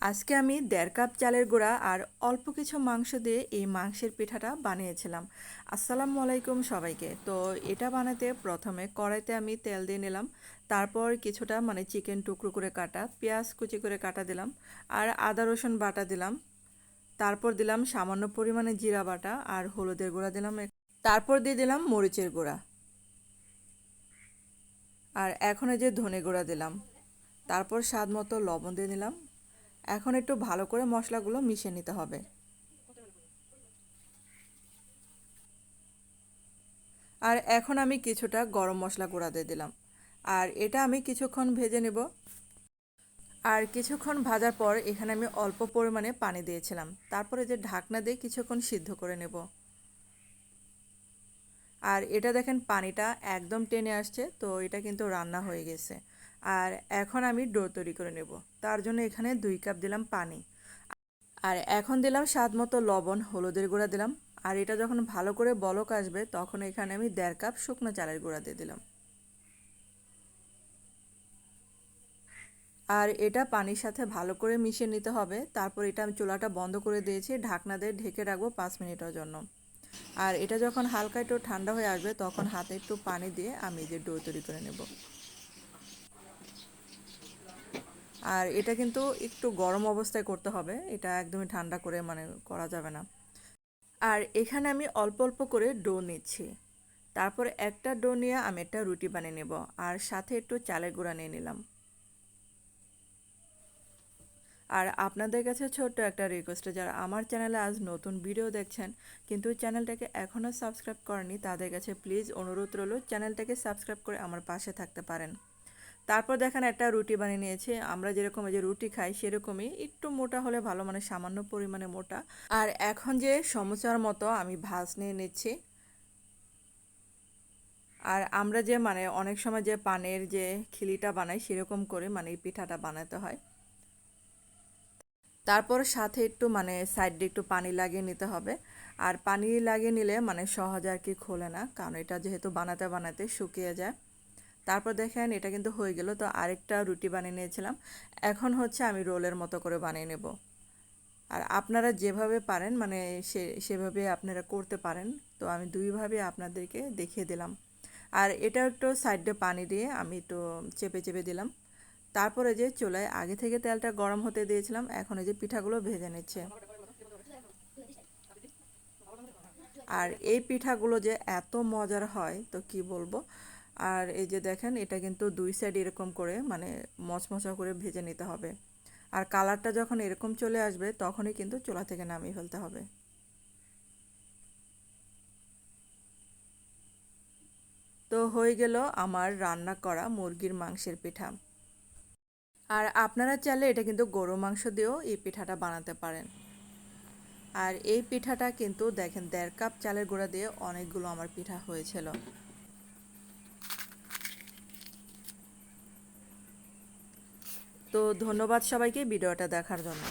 আজকে আমি ১.৫ কাপ চালের গুঁড়া আর অল্প কিছু মাংস দিয়ে এই মাংসের পিঠাটা বানিয়েছিলাম। আসসালামু আলাইকুম সবাইকে। তো এটা বানাতে প্রথমে কড়াইতে আমি তেল দিয়ে নিলাম। তারপর কিছুটা চিকেন টুকরো করে কাটা, পেঁয়াজ কুচি করে কাটা দিলাম আর আদা রসুন বাটা দিলাম। তারপর দিলাম সামান্য পরিমাণে জিরা বাটা আর হলুদের গুঁড়া দিলাম। তারপর দিয়ে দিলাম মরিচের গুঁড়া আর এখন এই যে ধনে গুঁড়া দিলাম। তারপর স্বাদ মতো লবণ দিয়ে নিলাম। এখন একটু ভালো করে মশলাগুলো মিশিয়ে নিতে হবে। আর এখন আমি কিছুটা গরম মশলা গুঁড়া দিয়ে দিলাম। আর এটা আমি কিছুক্ষণ ভেজে নেব। আর কিছুক্ষণ ভাজার পর এখানে আমি অল্প পরিমাণে পানি দিয়েছিলাম। তারপরে যে ঢাকনা দিয়ে কিছুক্ষণ সিদ্ধ করে নেব। আর এটা দেখেন পানিটা একদম টেনে আসছে, তো এটা কিন্তু রান্না হয়ে গেছে। আর এখন আমি ডো তৈরি করে নেব। তার জন্য এখানে 2 কাপ দিলাম পানি। আর এখন দিলাম স্বাদ মতো লবণ, হলুদের গুঁড়া দিলাম। আর এটা যখন ভালো করে বলক আসবে তখন এখানে আমি 1.5 কাপ শুকনো চালের গুঁড়া দিয়ে দিলাম। আর এটা পানির সাথে ভালো করে মিশিয়ে নিতে হবে। তারপর এটা আমি চুলাটা বন্ধ করে দিয়েছি, ঢাকনা দিয়ে ঢেকে রাখবো 5 মিনিটের জন্য। আর এটা যখন হালকা একটু ঠান্ডা হয়ে আসবে তখন হাতে একটু পানি দিয়ে আমি যে ডো তৈরি করে নেব। আর এটা কিন্তু একটু গরম অবস্থায় করতে হবে, এটা একদমই ঠান্ডা করে করা যাবে না। আর এখানে আমি অল্প অল্প করে ডো নিচ্ছি। তারপর একটা ডো নিয়ে আমি একটা রুটি বানিয়ে নেব। আর সাথে একটু চালের গুঁড়া নিয়ে নিলাম। আর আপনাদের কাছে ছোট্ট একটা রিকোয়েস্ট, যারা আমার চ্যানেলে আজ নতুন ভিডিও দেখছেন কিন্তু চ্যানেলটাকে এখনও সাবস্ক্রাইব করেনি, তাদের কাছে প্লিজ অনুরোধ রইল চ্যানেলটাকে সাবস্ক্রাইব করে আমার পাশে থাকতে পারেন। তারপর দেখেন একটা রুটি বানিয়ে নিয়েছি। আমরা যেরকম এই যে রুটি খাই সেরকমই, একটু মোটা হলে ভালো, সামান্য পরিমাণে মোটা। আর এখন যে সমোসার মতো আমি ভাঁজ নিয়ে নিচ্ছি। আর আমরা যে অনেক সময় যে পানের যে খিলিটা বানাই সেরকম করে এই পিঠাটা বানাতে হয়। তারপর সাথে একটু সাইড দিয়ে একটু পানি লাগিয়ে নিতে হবে। আর পানি লাগিয়ে নিলে সহজে আর কি খোলে না, কারণ এটা যেহেতু বানাতে বানাতে শুকিয়ে যায়। তারপর দেখেন এটা কিন্তু হয়ে গেল। তো আরেকটা রুটি বানিয়ে নিয়েছিলাম। এখন হচ্ছে আমি রোলের মতো করে বানিয়ে নেব। আর আপনারা যেভাবে পারেন সেভাবে আপনারা করতে পারেন। তো আমি দুইভাবে আপনাদেরকে দেখিয়ে দিলাম। আর এটা একটু সাইডে পানি দিয়ে আমি একটু চেপে চেপে দিলাম। তারপরে যে চুলায় আগে থেকে তেলটা গরম হতে দিয়েছিলাম, এখন এই যে পিঠাগুলো ভেজে নিচ্ছে। আর এই পিঠাগুলো যে এত মজার হয় তো কি বলবো। আর এই যে দেখেন এটা কিন্তু দুই সাইড এরকম করে মচমচা করে ভেজে নিতে হবে। আর কালারটা যখন এরকম চলে আসবে তখনই কিন্তু চুলা থেকে নামিয়ে ফেলতে হবে। তো হয়ে গেল আমার রান্না করা মুরগির মাংসের পিঠা। আর আপনারা চাইলে এটা কিন্তু গরু মাংস দিয়েও এই পিঠাটা বানাতে পারেন। আর এই পিঠাটা কিন্তু দেখেন 1.5 কাপ চালের গুঁড়া দিয়ে অনেকগুলো আমার পিঠা হয়েছিল। তো ধন্যবাদ সবাইকে ভিডিওটা দেখার জন্য।